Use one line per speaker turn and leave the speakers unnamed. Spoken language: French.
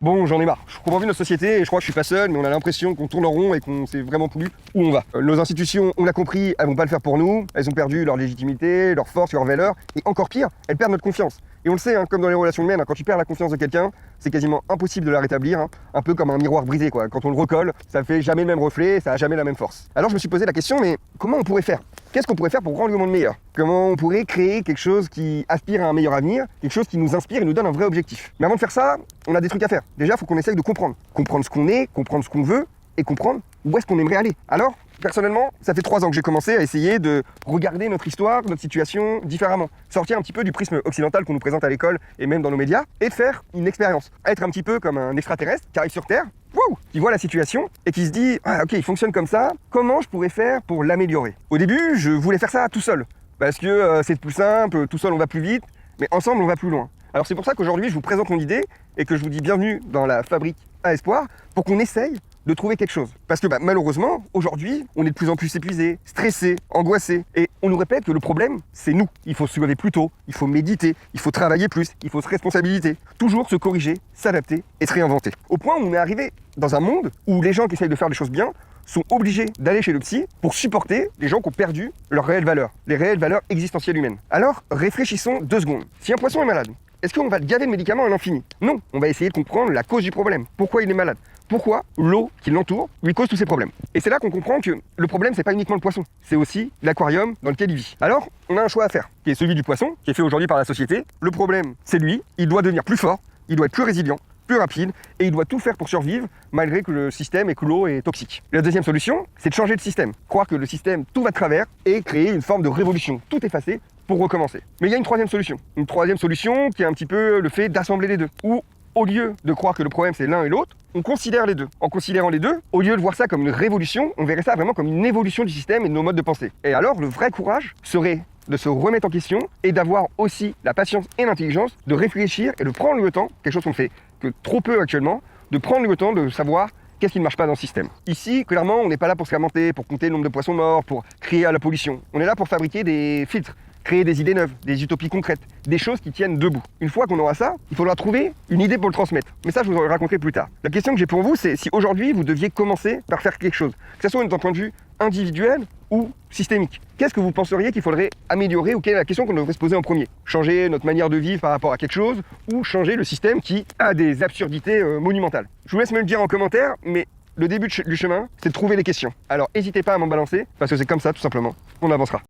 Bon, j'en ai marre. Je comprends plus notre société et je crois que je suis pas seul, mais on a l'impression qu'on tourne en rond et qu'on sait vraiment plus où on va. Nos institutions, on l'a compris, elles vont pas le faire pour nous. Elles ont perdu leur légitimité, leur force, leur valeur. Et encore pire, elles perdent notre confiance. Et on le sait, comme dans les relations humaines, quand tu perds la confiance de quelqu'un, c'est quasiment impossible de la rétablir. Un peu comme un miroir brisé, quoi. Quand on le recolle, ça fait jamais le même reflet, ça a jamais la même force. Alors je me suis posé la question, mais comment on pourrait faire? Qu'est-ce qu'on pourrait faire pour rendre le monde meilleur? Comment on pourrait créer quelque chose qui aspire à un meilleur avenir, quelque chose qui nous inspire et nous donne un vrai objectif? Mais avant de faire ça, on a des trucs à faire. Déjà, il faut qu'on essaye de comprendre. Comprendre ce qu'on est, comprendre ce qu'on veut et comprendre où est-ce qu'on aimerait aller. Alors, personnellement, ça fait 3 ans que j'ai commencé à essayer de regarder notre histoire, notre situation différemment. Sortir un petit peu du prisme occidental qu'on nous présente à l'école et même dans nos médias et de faire une expérience. Être un petit peu comme un extraterrestre qui arrive sur Terre, qui voit la situation et qui se dit « Ah ok, il fonctionne comme ça, comment je pourrais faire pour l'améliorer ?» Au début, je voulais faire ça tout seul parce que c'est plus simple, tout seul on va plus vite, mais ensemble on va plus loin. Alors c'est pour ça qu'aujourd'hui je vous présente mon idée et que je vous dis bienvenue dans la fabrique à espoir pour qu'on essaye de trouver quelque chose. Parce que malheureusement, aujourd'hui, on est de plus en plus épuisé, stressé, angoissé. Et on nous répète que le problème, c'est nous. Il faut se lever plus tôt, il faut méditer, il faut travailler plus, il faut se responsabiliser. Toujours se corriger, s'adapter et se réinventer. Au point où on est arrivé dans un monde où les gens qui essayent de faire les choses bien sont obligés d'aller chez le psy pour supporter les gens qui ont perdu leurs réelles valeurs, les réelles valeurs existentielles humaines. Alors, réfléchissons 2 secondes. Si un poisson est malade, est-ce qu'on va le gaver de médicaments à l'infini? Non, on va essayer de comprendre la cause du problème. Pourquoi il est malade? Pourquoi l'eau qui l'entoure lui cause tous ces problèmes? Et c'est là qu'on comprend que le problème, c'est pas uniquement le poisson, c'est aussi l'aquarium dans lequel il vit. Alors, on a un choix à faire, qui est celui du poisson, qui est fait aujourd'hui par la société. Le problème, c'est lui, il doit devenir plus fort, il doit être plus résilient, plus rapide, et il doit tout faire pour survivre, malgré que le système et que l'eau est toxique. La deuxième solution, c'est de changer de système. Croire que le système, tout va de travers, et créer une forme de révolution, tout effacer, pour recommencer. Mais il y a une troisième solution. Une troisième solution qui est un petit peu le fait d'assembler les deux. Où, au lieu de croire que le problème c'est l'un et l'autre, on considère les deux. En considérant les deux, au lieu de voir ça comme une révolution, on verrait ça vraiment comme une évolution du système et de nos modes de pensée. Et alors, le vrai courage serait de se remettre en question et d'avoir aussi la patience et l'intelligence de réfléchir et de prendre le temps, quelque chose qu'on fait que trop peu actuellement, de prendre le temps de savoir qu'est-ce qui ne marche pas dans le système. Ici, clairement, on n'est pas là pour se lamenter, pour compter le nombre de poissons morts, pour crier à la pollution. On est là pour fabriquer des filtres, créer des idées neuves, des utopies concrètes, des choses qui tiennent debout. Une fois qu'on aura ça, il faudra trouver une idée pour le transmettre. Mais ça, je vous en raconterai plus tard. La question que j'ai pour vous, c'est si aujourd'hui, vous deviez commencer par faire quelque chose, que ce soit d'un point de vue individuel ou systémique. Qu'est-ce que vous penseriez qu'il faudrait améliorer ou quelle est la question qu'on devrait se poser en premier? Changer notre manière de vivre par rapport à quelque chose ou changer le système qui a des absurdités monumentales? Je vous laisse me le dire en commentaire, mais le début du chemin, c'est de trouver les questions. Alors n'hésitez pas à m'en balancer, parce que c'est comme ça, tout simplement, qu'on avancera.